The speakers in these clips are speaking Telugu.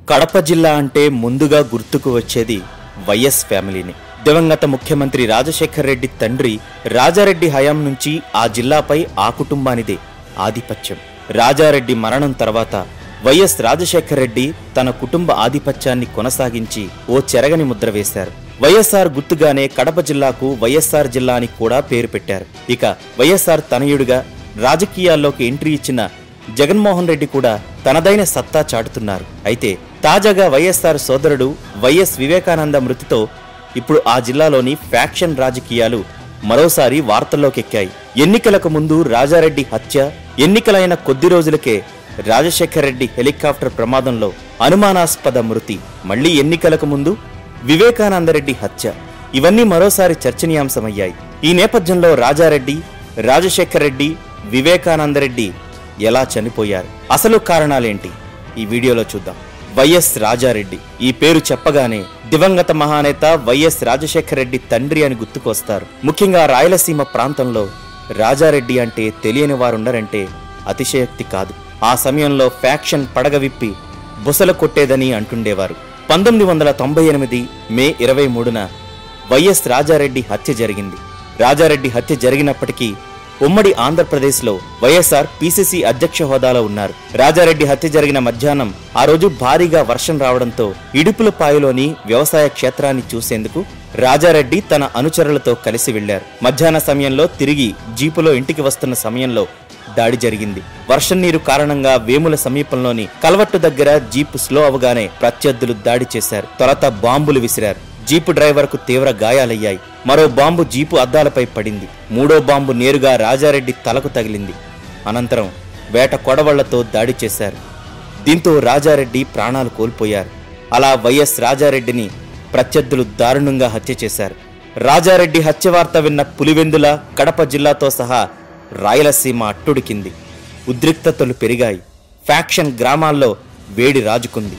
కడప జిల్లా అంటే ముందుగా గుర్తుకు వచ్చేది వైఎస్ ఫ్యామిలీని. దివంగత ముఖ్యమంత్రి రాజశేఖర్ రెడ్డి తండ్రి రాజారెడ్డి హయాం నుంచి ఆ జిల్లాపై ఆ కుటుంబానిదే ఆధిపత్యం. రాజారెడ్డి మరణం తర్వాత వైఎస్ రాజశేఖర్ రెడ్డి తన కుటుంబ ఆధిపత్యాన్ని కొనసాగించి ఓ చెరగని ముద్ర వేశారు. వైఎస్ఆర్ గుర్తుగానే కడప జిల్లాకు వైఎస్ఆర్ జిల్లా అని కూడా పేరు పెట్టారు. ఇక వైఎస్ఆర్ తనయుడిగా రాజకీయాల్లోకి ఎంట్రీ ఇచ్చిన జగన్మోహన్ రెడ్డి కూడా తనదైన సత్తా చాటుతున్నారు. అయితే తాజాగా వైఎస్ఆర్ సోదరుడు వైఎస్ వివేకానంద మృతితో ఇప్పుడు ఆ జిల్లాలోని ఫ్యాక్షన్ రాజకీయాలు మరోసారి వార్తల్లోకెక్కాయి. ఎన్నికలకు ముందు రాజారెడ్డి హత్య, ఎన్నికలైన కొద్ది రోజులకే రాజశేఖర్ రెడ్డి హెలికాప్టర్ ప్రమాదంలో అనుమానాస్పద మృతి, మళ్లీ ఎన్నికలకు ముందు వివేకానందరెడ్డి హత్య, ఇవన్నీ మరోసారి చర్చనీయాంశమయ్యాయి. ఈ నేపథ్యంలో రాజారెడ్డి, రాజశేఖర్ రెడ్డి, వివేకానందరెడ్డి ఎలా చనిపోయారు, అసలు కారణాలేంటి ఈ వీడియోలో చూద్దాం. వైఎస్ రాజారెడ్డి ఈ పేరు చెప్పగానే దివంగత మహానేత వైఎస్ రాజశేఖర్ రెడ్డి తండ్రి అని గుర్తుకొస్తారు. ముఖ్యంగా రాయలసీమ ప్రాంతంలో రాజారెడ్డి అంటే తెలియని వారుండరంటే అతిశయోక్తి కాదు. ఆ సమయంలో ఫ్యాక్షన్ పడగ విప్పి బుసలు కొట్టేదని అంటుండేవారు. 1998 మే 23న వైఎస్ రాజారెడ్డి హత్య జరిగింది. రాజారెడ్డి హత్య జరిగినప్పటికీ ఉమ్మడి ఆంధ్రప్రదేశ్లో వైఎస్ఆర్ పీసీసీ అధ్యక్ష హోదాలో ఉన్నారు. రాజారెడ్డి హత్య జరిగిన మధ్యాహ్నం ఆ రోజు భారీగా వర్షం రావడంతో ఇడుపులపాయలోని వ్యవసాయ క్షేత్రాన్ని చూసేందుకు రాజారెడ్డి తన అనుచరులతో కలిసి వెళ్లారు. మధ్యాహ్న సమయంలో తిరిగి జీపులో ఇంటికి వస్తున్న సమయంలో దాడి జరిగింది. వర్షం నీరు కారణంగా వేముల సమీపంలోని కల్వట్టు దగ్గర జీపు స్లో అవగానే ప్రత్యర్థులు దాడి చేశారు. తొలుత బాంబులు విసిరారు. జీపు డ్రైవర్కు తీవ్ర గాయాలయ్యాయి. మరో బాంబు జీపు అద్దాలపై పడింది. మూడో బాంబు నేరుగా రాజారెడ్డి తలకు తగిలింది. అనంతరం వేట కొడవళ్లతో దాడి చేశారు. దీంతో రాజారెడ్డి ప్రాణాలు కోల్పోయారు. అలా వైఎస్ రాజారెడ్డిని ప్రత్యర్థులు దారుణంగా హత్య చేశారు. రాజారెడ్డి హత్య వార్త విన్న పులివెందుల, కడప జిల్లాతో సహా రాయలసీమ అట్టుడికింది. ఉద్రిక్తతలు పెరిగాయి. ఫ్యాక్షన్ గ్రామాల్లో వేడి రాజుకుంది.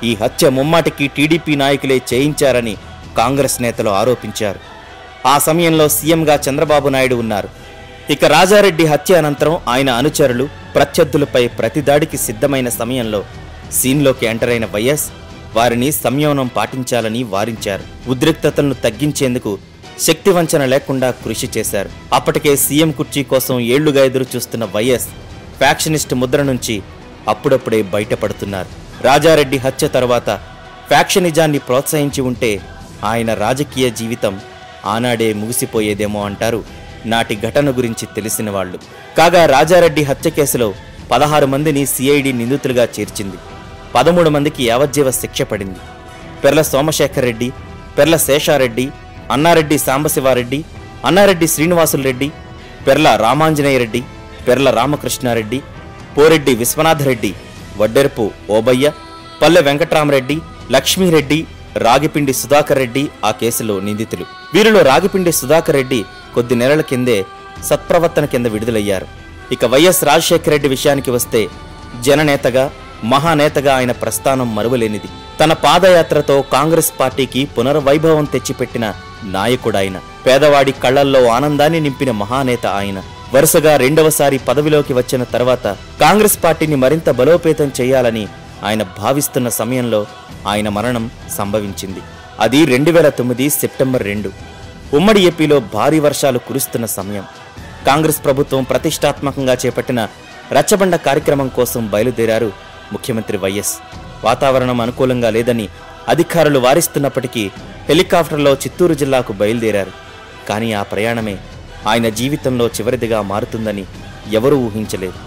ఈ హత్య ముమ్మాటికి టీడీపీ నాయకులే చేయించారని కాంగ్రెస్ నేతలు ఆరోపించారు. ఆ సమయంలో సీఎంగా చంద్రబాబు నాయుడు ఉన్నారు. ఇక రాజారెడ్డి హత్య అనంతరం ఆయన అనుచరులు ప్రత్యర్థులపై ప్రతిదాడికి సిద్ధమైన సమయంలో సీన్లోకి ఎంటర్ అయిన వైఎస్ వారిని సంయమనం పాటించాలని వారించారు. ఉద్రిక్తతలను తగ్గించేందుకు శక్తివంచన లేకుండా కృషి చేశారు. అప్పటికే సీఎం కుర్చీ కోసం ఏళ్లుగా ఎదురు చూస్తున్న వైఎస్ ఫ్యాక్షనిస్ట్ ముద్ర నుంచి అప్పుడప్పుడే బయటపడుతున్నారు. రాజారెడ్డి హత్య తర్వాత ఫ్యాక్షనిజాన్ని ప్రోత్సహించి ఉంటే ఆయన రాజకీయ జీవితం ఆనాడే ముగిసిపోయేదేమో అంటారు నాటి ఘటన గురించి తెలిసిన వాళ్ళు. కాగా రాజారెడ్డి హత్య కేసులో 16 మందిని సిఐడి నిందితులుగా చేర్చింది. 13 మందికి యావజ్జీవ శిక్ష పడింది. పెర్ల సోమశేఖర్ రెడ్డి, పెర్ల శేషారెడ్డి, అన్నారెడ్డి సాంబశివారెడ్డి, అన్నారెడ్డి శ్రీనివాసులరెడ్డి, పెర్ల రామాంజనేయరెడ్డి, పెర్ల రామకృష్ణారెడ్డి, పోరెడ్డి విశ్వనాథరెడ్డి, వడ్డెరపు ఓబయ్య, పల్లె వెంకట్రామరెడ్డి, లక్ష్మీరెడ్డి, రాగిపిండి సుధాకర్ రెడ్డి ఆ కేసులో నిందితులు. వీరిలో రాగిపిండి సుధాకర్ రెడ్డి కొద్ది నెలల కిందే సత్ప్రవర్తన కింద విడుదలయ్యారు. ఇక వైఎస్ రాజశేఖర రెడ్డి విషయానికి వస్తే జననేతగా, మహానేతగా ఆయన ప్రస్థానం మరువలేనిది. తన పాదయాత్రతో కాంగ్రెస్ పార్టీకి పునర్వైభవం తెచ్చిపెట్టిన నాయకుడాయన. పేదవాడి కళ్లల్లో ఆనందాన్ని నింపిన మహానేత ఆయన. వరుసగా రెండవసారి పదవిలోకి వచ్చిన తర్వాత కాంగ్రెస్ పార్టీని మరింత బలోపేతం చేయాలని ఆయన భావిస్తున్న సమయంలో ఆయన మరణం సంభవించింది. అది 2009 సెప్టెంబర్ 2. ఉమ్మడి ఏపీలో భారీ వర్షాలు కురుస్తున్న సమయం. కాంగ్రెస్ ప్రభుత్వం ప్రతిష్టాత్మకంగా చేపట్టిన రచ్చబండ కార్యక్రమం కోసం బయలుదేరారు ముఖ్యమంత్రి వైఎస్. వాతావరణం అనుకూలంగా లేదని అధికారులు వారిస్తున్నప్పటికీ హెలికాప్టర్లో చిత్తూరు జిల్లాకు బయలుదేరారు. కానీ ఆ ప్రయాణమే ఆయన జీవితంలో చివరిదిగా మారుతుందని ఎవరూ ఊహించలేదు.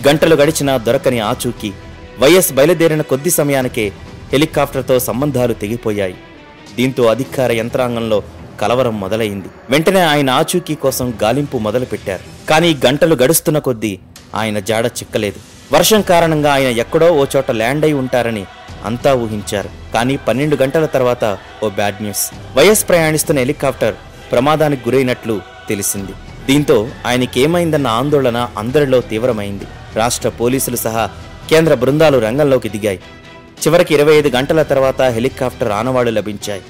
గంటలు గడిచినా దొరకని ఆచూకీ. వైఎస్ బయలుదేరిన కొద్ది సమయానికే హెలికాప్టర్తో సంబంధాలు తెగిపోయాయి. దీంతో అధికార యంత్రాంగంలో కలవరం మొదలైంది. వెంటనే ఆయన ఆచూకీ కోసం గాలింపు మొదలుపెట్టారు. కానీ గంటలు గడుస్తున్న కొద్దీ ఆయన జాడ చిక్కలేదు. వర్షం కారణంగా ఆయన ఎక్కడో ఓ చోట ల్యాండ్ అయి ఉంటారని అంతా ఊహించారు. కానీ 12 గంటల తర్వాత ఓ బ్యాడ్ న్యూస్. వైఎస్ ప్రయాణిస్తున్న హెలికాప్టర్ ప్రమాదానికి గురైనట్లు తెలిసింది. దీంతో ఆయనకేమైందన్న ఆందోళన అందరిలో తీవ్రమైంది. రాష్ట్ర పోలీసులు సహా కేంద్ర బృందాలు రంగంలోకి దిగాయి. చివరికి 25 గంటల తర్వాత హెలికాప్టర్ ఆనవాళ్లు లభించాయి.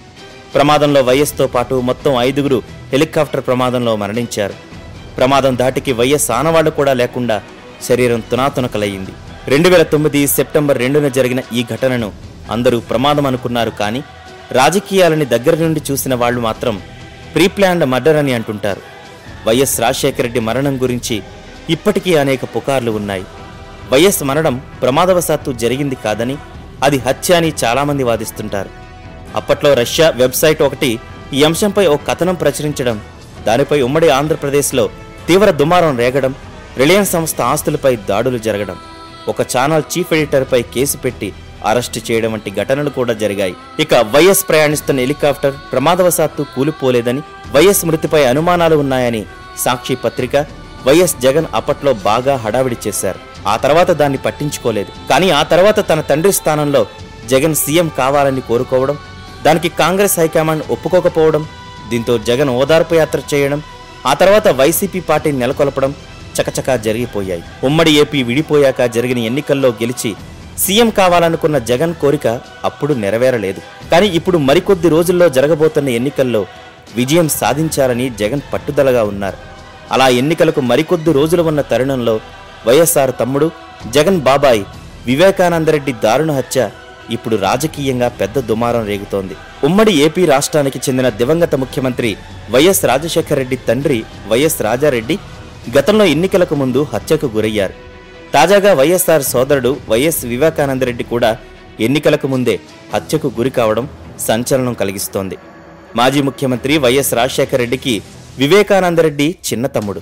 ప్రమాదంలో వైఎస్తో పాటు మొత్తం 5గురు హెలికాప్టర్ ప్రమాదంలో మరణించారు. ప్రమాదం దాటికి వైఎస్ ఆనవాళ్లు కూడా లేకుండా శరీరం తునాతునకలయ్యింది. 2009 సెప్టెంబర్ 2న జరిగిన ఈ ఘటనను అందరూ ప్రమాదం అనుకున్నారు. కానీ రాజకీయాలని దగ్గర నుండి చూసిన వాళ్లు మాత్రం ప్రీప్లాన్డ్ మర్డర్ అని అంటుంటారు. వైఎస్ రాజశేఖర రెడ్డి మరణం గురించి ఇప్పటికీ అనేక పుకార్లు ఉన్నాయి. వైఎస్ మరణం ప్రమాదవశాత్తు జరిగింది కాదని, అది హత్య అని చాలామంది వాదిస్తుంటారు. అప్పట్లో రష్యా వెబ్సైట్ ఒకటి ఈ అంశంపై ఓ కథనం ప్రచురించడం, దానిపై ఉమ్మడి ఆంధ్రప్రదేశ్లో తీవ్ర దుమారం రేగడం, రిలయన్స్ సంస్థ ఆస్తులపై దాడులు జరగడం, ఒక ఛానల్ చీఫ్ ఎడిటర్పై కేసు పెట్టి అరెస్టు చేయడం వంటి ఘటనలు కూడా జరిగాయి. ఇక వైఎస్ ప్రయాణిస్తున్న హెలికాప్టర్ ప్రమాదవశాత్తు కూలిపోలేదని, వైఎస్ మృతిపై అనుమానాలు ఉన్నాయని సాక్షి పత్రిక, వైఎస్ జగన్ అప్పట్లో బాగా హడావిడి చేశారు. ఆ తర్వాత దాన్ని పట్టించుకోలేదు. కానీ ఆ తర్వాత తన తండ్రి స్థానంలో జగన్ సీఎం కావాలని కోరుకోవడం, దానికి కాంగ్రెస్ హైకమాండ్ ఒప్పుకోకపోవడం, దీంతో జగన్ ఓదార్పు యాత్ర చేయడం, ఆ తర్వాత వైసీపీ పార్టీని నెలకొల్పడం చకచకా జరిగిపోయాయి. ఉమ్మడి ఏపీ విడిపోయాక జరిగిన ఎన్నికల్లో గెలిచి సీఎం కావాలనుకున్న జగన్ కోరిక అప్పుడు నెరవేరలేదు. కానీ ఇప్పుడు మరికొద్ది రోజుల్లో జరగబోతున్న ఎన్నికల్లో విజయం సాధించాలని జగన్ పట్టుదలగా ఉన్నారు. అలా ఎన్నికలకు మరికొద్ది రోజులు ఉన్న తరుణంలో వైఎస్ఆర్ తమ్ముడు జగన్ బాబాయ్ వివేకానందరెడ్డి దారుణ హత్య ఇప్పుడు రాజకీయంగా పెద్ద దుమారం రేగుతోంది. ఉమ్మడి ఏపీ రాష్ట్రానికి చెందిన దివంగత ముఖ్యమంత్రి వైఎస్ రాజశేఖర రెడ్డి తండ్రి వైఎస్ రాజారెడ్డి గతంలో ఎన్నికలకు ముందు హత్యకు గురయ్యారు. తాజాగా వైఎస్ఆర్ సోదరుడు వైఎస్ వివేకానందరెడ్డి కూడా ఎన్నికలకు ముందే హత్యకు గురి కావడం సంచలనం కలిగిస్తోంది. మాజీ ముఖ్యమంత్రి వైఎస్ రాజశేఖర రెడ్డికి వివేకానందరెడ్డి చిన్న తమ్ముడు.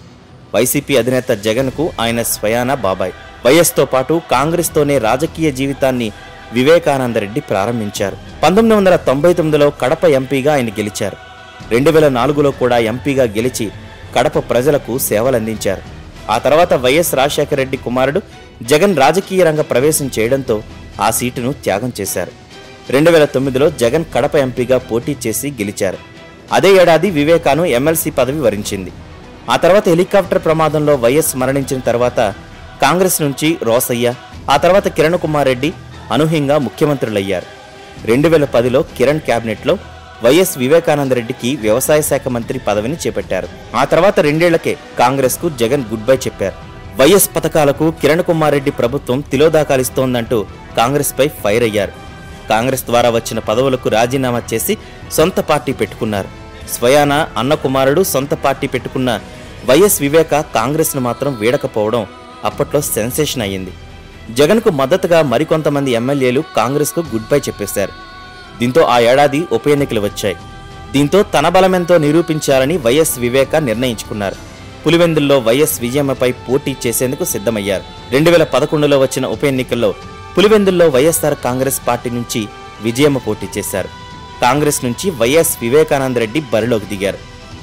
వైసీపీ అధినేత జగన్కు ఆయన స్వయానా బాబాయ్. వైఎస్తో పాటు కాంగ్రెస్తోనే రాజకీయ జీవితాన్ని వివేకానందరెడ్డి ప్రారంభించారు. 1999లో కడప ఎంపీగా ఆయన గెలిచారు. 2004లో కూడా ఎంపీగా గెలిచి కడప ప్రజలకు సేవలందించారు. ఆ తర్వాత వైఎస్ రాజశేఖర రెడ్డి కుమారుడు జగన్ రాజకీయ రంగ ప్రవేశం చేయడంతో ఆ సీటును త్యాగం చేశారు. 2009లో జగన్ కడప ఎంపీగా పోటీ చేసి గెలిచారు. అదే ఏడాది వివేకాను ఎమ్మెల్సీ పదవి వరించింది. ఆ తర్వాత హెలికాప్టర్ ప్రమాదంలో వైఎస్ మరణించిన తర్వాత కాంగ్రెస్ నుంచి రోసయ్య, ఆ తర్వాత కిరణ్ కుమార్ రెడ్డి అనూహ్యంగా ముఖ్యమంత్రులయ్యారు. 2010లో కిరణ్ క్యాబినెట్లో వైఎస్ వివేకానందరెడ్డికి వ్యవసాయ శాఖ మంత్రి పదవిని చేపట్టారు. ఆ తర్వాత 2 ఏళ్లకే కాంగ్రెస్కు జగన్ గుడ్ బై చెప్పారు. వైఎస్ పథకాలకు కిరణ్ కుమార్ రెడ్డి ప్రభుత్వం తిలోదాకాలిస్తోందంటూ కాంగ్రెస్పై ఫైర్ అయ్యారు. కాంగ్రెస్ ద్వారా వచ్చిన పదవులకు రాజీనామా చేసి సొంత పార్టీ పెట్టుకున్నారు. స్వయానా అన్న కుమారుడు సొంత పార్టీ పెట్టుకున్న వైఎస్ వివేక కాంగ్రెస్ను మాత్రం వీడకపోవడం అప్పట్లో సెన్సేషన్ అయ్యింది. జగన్కు మద్దతుగా మరికొంతమంది ఎమ్మెల్యేలు కాంగ్రెస్కు గుడ్ బై చెప్పేశారు. దీంతో ఆ ఏడాది ఉప ఎన్నికలు వచ్చాయి. దీంతో తన బలమెంతో నిరూపించాలని వైఎస్ వివేక నిర్ణయించుకున్నారు. పులివెందుల్లో వైఎస్ విజయమ్మపై పోటీ చేసేందుకు సిద్ధమయ్యారు. 2011లో వచ్చిన ఉప ఎన్నికల్లో పులివెందుల్లో వైఎస్ఆర్ కాంగ్రెస్ పార్టీ నుంచి విజయమ్మ పోటీ చేశారు. కాంగ్రెస్ నుంచి వైఎస్ వివేకానందరెడ్డి బరిలోకి దిగారు.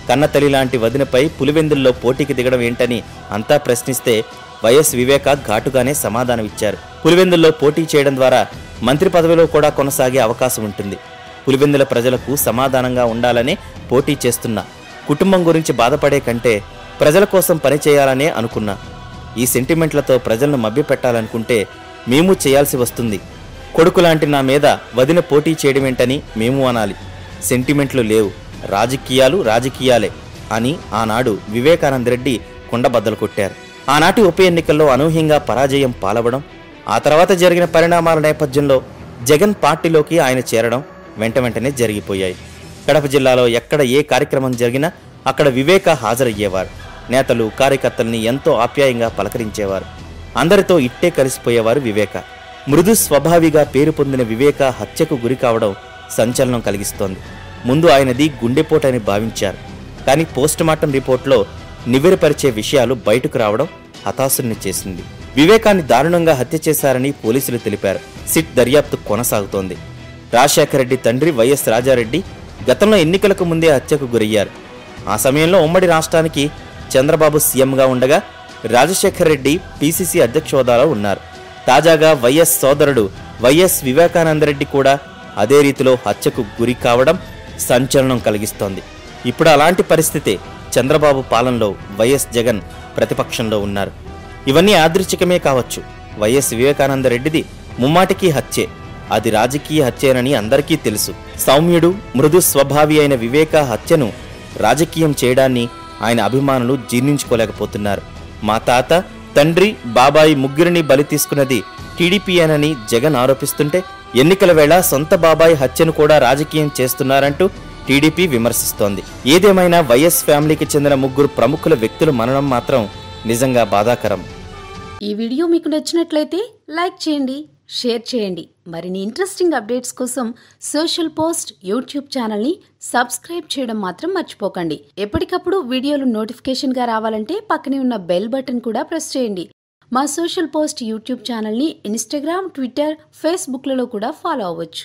కన్నతల్లి లాంటి వదినపై పులివెందుల్లో పోటీకి దిగడం ఏంటని అంతా ప్రశ్నిస్తే వైఎస్ వివేక ఘాటుగానే సమాధానమిచ్చారు. పులివెందుల్లో పోటీ చేయడం ద్వారా మంత్రి పదవిలో కూడా కొనసాగే అవకాశం ఉంటుంది. పులివెందుల ప్రజలకు సమాధానంగా ఉండాలనే పోటీ చేస్తున్నా, కుటుంబం గురించి బాధపడే కంటే ప్రజల కోసం పనిచేయాలనే అనుకున్నా. ఈ సెంటిమెంట్లతో ప్రజలను మభ్యపెట్టాలనుకుంటే మేము చేయాల్సి వస్తుంది. కొడుకులాంటి నా మీద వదిన పోటీ చేయడమేంటని మేము అనాలి. సెంటిమెంట్లు లేవు, రాజకీయాలు రాజకీయాలే అని ఆనాడు వివేకానందరెడ్డి కుండబద్దలు కొట్టారు. ఆనాటి ఉప ఎన్నికల్లో అనూహ్యంగా పరాజయం పాలవడం, ఆ తర్వాత జరిగిన పరిణామాల నేపథ్యంలో జగన్ పార్టీలోకి ఆయన చేరడం వెంటనే జరిగిపోయాయి. కడప జిల్లాలో ఎక్కడ ఏ కార్యక్రమం జరిగినా అక్కడ వివేక హాజరయ్యేవారు. నేతలు కార్యకర్తల్ని ఎంతో ఆప్యాయంగా పలకరించేవారు. అందరితో ఇట్టే కలిసిపోయేవారు వివేక. మృదు స్వభావిగా పేరు పొందిన వివేక హత్యకు గురి కావడం సంచలనం కలిగిస్తోంది. ముందు ఆయనది గుండెపోటని భావించారు. కానీ పోస్టుమార్టం రిపోర్ట్లో నివ్వెరపరిచే విషయాలు బయటకు రావడం హతాశుల్ని చేసింది. వివేకాన్ని దారుణంగా హత్య చేశారని పోలీసులు తెలిపారు. సిట్ దర్యాప్తు కొనసాగుతోంది. రాజశేఖర రెడ్డి తండ్రి వైఎస్ రాజారెడ్డి గతంలో ఎన్నికలకు ముందే హత్యకు గురయ్యారు. ఆ సమయంలో ఉమ్మడి రాష్ట్రానికి చంద్రబాబు సీఎంగా ఉండగా రాజశేఖర రెడ్డి పీసీసీ అధ్యక్ష హోదాలో ఉన్నారు. తాజాగా వైఎస్ సోదరుడు వైఎస్ వివేకానందరెడ్డి కూడా అదే రీతిలో హత్యకు గురి కావడం సంచలనం కలిగిస్తోంది. ఇప్పుడు అలాంటి పరిస్థితే చంద్రబాబు పాలనలో వైఎస్ జగన్ ప్రతిపక్షంలో ఉన్నారు. ఇవన్నీ యాదృచ్ఛికమే కావచ్చు. వైఎస్ వివేకానందరెడ్డిది ముమ్మాటికి హత్యే. అది రాజకీయ హత్యేనని అందరికీ తెలుసు. సౌమ్యుడు, మృదు స్వభావి అయిన వివేక హత్యను రాజకీయం చేయడాన్ని ఆయన అభిమానులు జీర్ణించుకోలేకపోతున్నారు. మా తాత, తండ్రి, బాబాయి ముగ్గురిని బలి తీసుకున్నది టీడీపీయేనని జగన్ ఆరోపిస్తుంటే ఎన్నికల వేళ సొంత బాబాయ్ హత్యను కూడా రాజకీయం చేస్తున్నారంటూ టీడీపీ విమర్శిస్తోంది. ఏదేమైనా వైఎస్ ఫ్యామిలీకి చెందిన 3 ప్రముఖుల వ్యక్తులు మననం మాత్రం నిజంగా బాధాకరం. ఈ వీడియో మీకు నచ్చినట్లయితే లైక్ చేయండి, షేర్ చేయండి. మరిన్ని ఇంట్రెస్టింగ్ అప్డేట్స్ కోసం సోషల్ పోస్ట్ యూట్యూబ్ ఛానల్ని సబ్స్క్రైబ్ చేయడం మాత్రం మర్చిపోకండి. ఎప్పటికప్పుడు వీడియోలు నోటిఫికేషన్గా రావాలంటే పక్కనే ఉన్న బెల్ బటన్ కూడా ప్రెస్ చేయండి. మా సోషల్ పోస్ట్ యూట్యూబ్ ఛానల్ని ఇన్స్టాగ్రామ్, ట్విట్టర్, ఫేస్బుక్లలో కూడా ఫాలో అవ్వచ్చు.